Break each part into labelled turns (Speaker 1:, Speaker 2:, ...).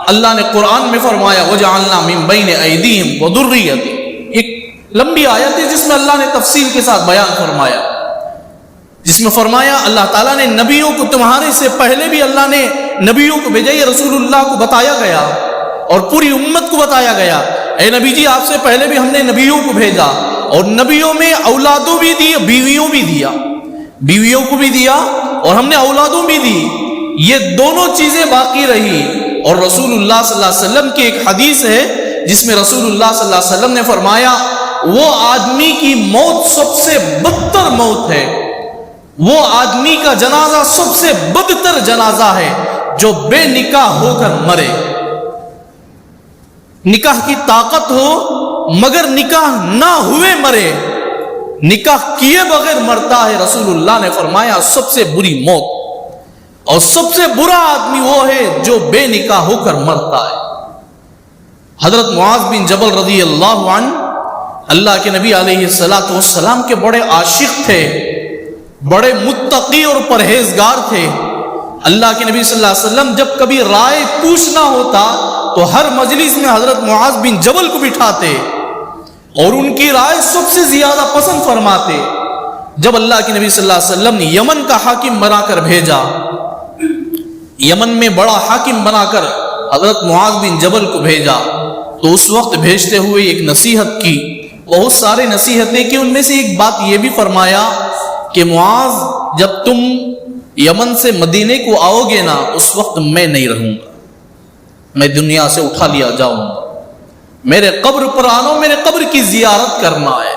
Speaker 1: اللہ نے قرآن میں فرمایا وَجَعَلْنَا مِن بَيْنِ أَيْدِيهِمْ وَذُرِّيَّتِهِمْ، ایک لمبی آیت ہے جس میں اللہ نے تفصیل کے ساتھ بیان فرمایا، جس میں فرمایا اللہ تعالیٰ نے نبیوں کو تمہارے سے پہلے بھی اللہ نے نبیوں کو بھیجا، یہ رسول اللہ کو بتایا گیا اور پوری امت کو بتایا گیا، اے نبی جی آپ سے پہلے بھی ہم نے نبیوں کو بھیجا، اور نبیوں میں اولادوں بھی دی، بیویوں بھی دیا، بیویوں کو بھی دیا اور ہم نے اولادوں بھی دی، یہ دونوں چیزیں باقی رہی۔ اور رسول اللہ صلی اللہ علیہ وسلم کی ایک حدیث ہے جس میں رسول اللہ صلی اللہ علیہ وسلم نے فرمایا وہ آدمی کی موت سب سے بدتر موت ہے، وہ آدمی کا جنازہ سب سے بدتر جنازہ ہے جو بے نکاح ہو کر مرے، نکاح کی طاقت ہو مگر نکاح نہ ہوئے مرے، نکاح کیے بغیر مرتا ہے، رسول اللہ نے فرمایا سب سے بری موت، اور سب سے برا آدمی وہ ہے جو بے نکاح ہو کر مرتا ہے۔ حضرت معاذ بن جبل رضی اللہ عنہ اللہ کے نبی علیہ السلام کے بڑے عاشق تھے، بڑے متقی اور پرہیزگار تھے۔ اللہ کے نبی صلی اللہ علیہ وسلم جب کبھی رائے پوچھنا ہوتا تو ہر مجلس میں حضرت معاذ بن جبل کو بٹھاتے اور ان کی رائے سب سے زیادہ پسند فرماتے۔ جب اللہ کے نبی صلی اللہ علیہ وسلم نے یمن کا حاکم بنا کر بھیجا، یمن میں بڑا حاکم بنا کر حضرت معاذ بن جبل کو بھیجا، تو اس وقت بھیجتے ہوئے ایک نصیحت کی، بہت سارے نصیحتیں کی، ان میں سے ایک بات یہ بھی فرمایا کہ معاذ جب تم یمن سے مدینے کو آؤ گے نا اس وقت میں نہیں رہوں گا، میں دنیا سے اٹھا لیا جاؤں گا، میرے قبر پر آنا، میرے قبر کی زیارت کرنا ہے۔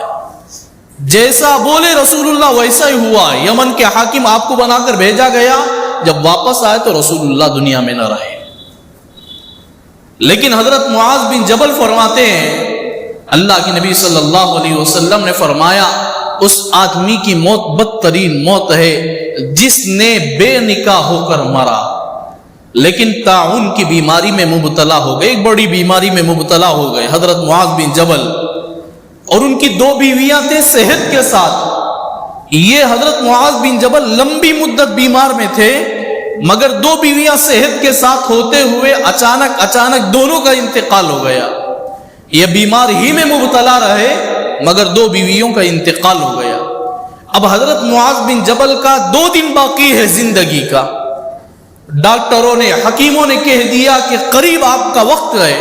Speaker 1: جیسا بولے رسول اللہ ویسا ہی ہوا، یمن کے حاکم آپ کو بنا کر بھیجا گیا، جب واپس آئے تو رسول اللہ دنیا میں نہ رہے۔ لیکن حضرت معاذ بن جبل فرماتے ہیں اللہ کے نبی صلی اللہ علیہ وسلم نے فرمایا اس آدمی کی موت بدترین موت ہے جس نے بے نکاح ہو کر مرا، لیکن طاعون کی بیماری میں مبتلا ہو گئے، ایک بڑی بیماری میں مبتلا ہو گئے حضرت معاذ بن جبل، اور ان کی 2 بیویاں تھے صحت کے ساتھ۔ یہ حضرت معاذ بن جبل لمبی مدت بیمار میں تھے، مگر 2 بیویاں صحت کے ساتھ ہوتے ہوئے اچانک دونوں کا انتقال ہو گیا۔ یہ بیمار ہی میں مبتلا رہے مگر 2 بیویوں کا انتقال ہو گیا۔ اب حضرت معاذ بن جبل کا 2 دن باقی ہے زندگی کا، ڈاکٹروں نے حکیموں نے کہہ دیا کہ قریب آپ کا وقت ہے۔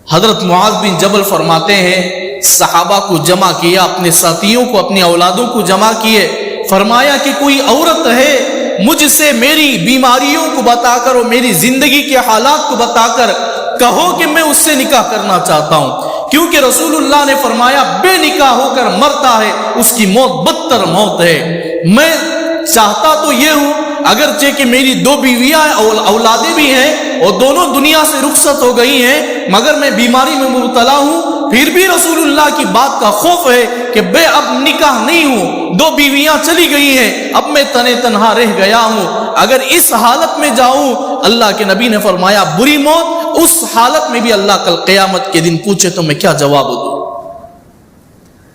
Speaker 1: حضرت معاذ بن جبل فرماتے ہیں صحابہ کو جمع کیا، اپنے ساتھیوں کو، اپنی اولادوں کو جمع کیے، فرمایا کہ کوئی عورت ہے مجھ سے میری بیماریوں کو بتا کر اور میری زندگی کے حالات کو بتا کر کہو کہ میں اس سے نکاح کرنا چاہتا ہوں، کیونکہ رسول اللہ نے فرمایا بے نکاح ہو کر مرتا ہے اس کی موت بدتر موت ہے۔ میں چاہتا تو یہ ہوں اگرچہ کہ میری 2 بیویاں اولادیں بھی ہیں اور دونوں دنیا سے رخصت ہو گئی ہیں، مگر میں بیماری میں مبتلا ہوں، پھر بھی رسول اللہ کی بات کا خوف ہے کہ بے اب نکاح نہیں ہوں، 2 بیویاں چلی گئی ہیں، اب میں تنہا رہ گیا ہوں، اگر اس حالت میں جاؤں، اللہ کے نبی نے فرمایا بری موت، اس حالت میں بھی اللہ کل قیامت کے دن پوچھے تو میں کیا جواب دوں؟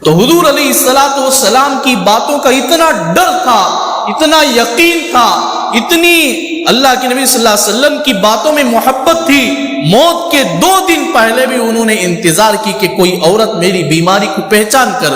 Speaker 1: تو حضور علیہ السلام کی باتوں کا اتنا ڈر تھا، اتنا یقین تھا، اتنی اللہ کے نبی صلی اللہ علیہ وسلم کی باتوں میں محبت تھی، موت کے 2 دن پہلے بھی انہوں نے انتظار کی کہ کوئی عورت میری بیماری کو پہچان کر،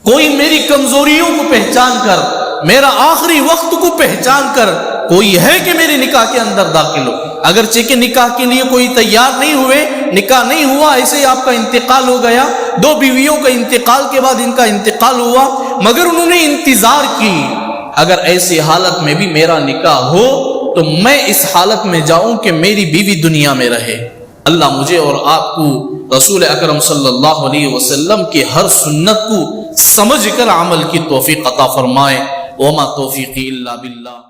Speaker 1: کوئی میری کمزوریوں کو پہچان کر، میرا آخری وقت کو پہچان کر کوئی ہے کہ میرے نکاح کے اندر داخل ہو۔ اگرچہ کہ نکاح کے لیے کوئی تیار نہیں ہوئے، نکاح نہیں ہوا، ایسے ہی آپ کا انتقال ہو گیا، 2 بیویوں کا انتقال کے بعد ان کا انتقال ہوا، مگر انہوں نے انتظار کی اگر ایسی حالت میں بھی میرا نکاح ہو تو میں اس حالت میں جاؤں کہ میری بیوی دنیا میں رہے۔ اللہ مجھے اور آپ کو رسول اکرم صلی اللہ علیہ وسلم کی ہر سنت کو سمجھ کر عمل کی توفیق عطا فرمائے۔ وما توفیقی الا باللہ۔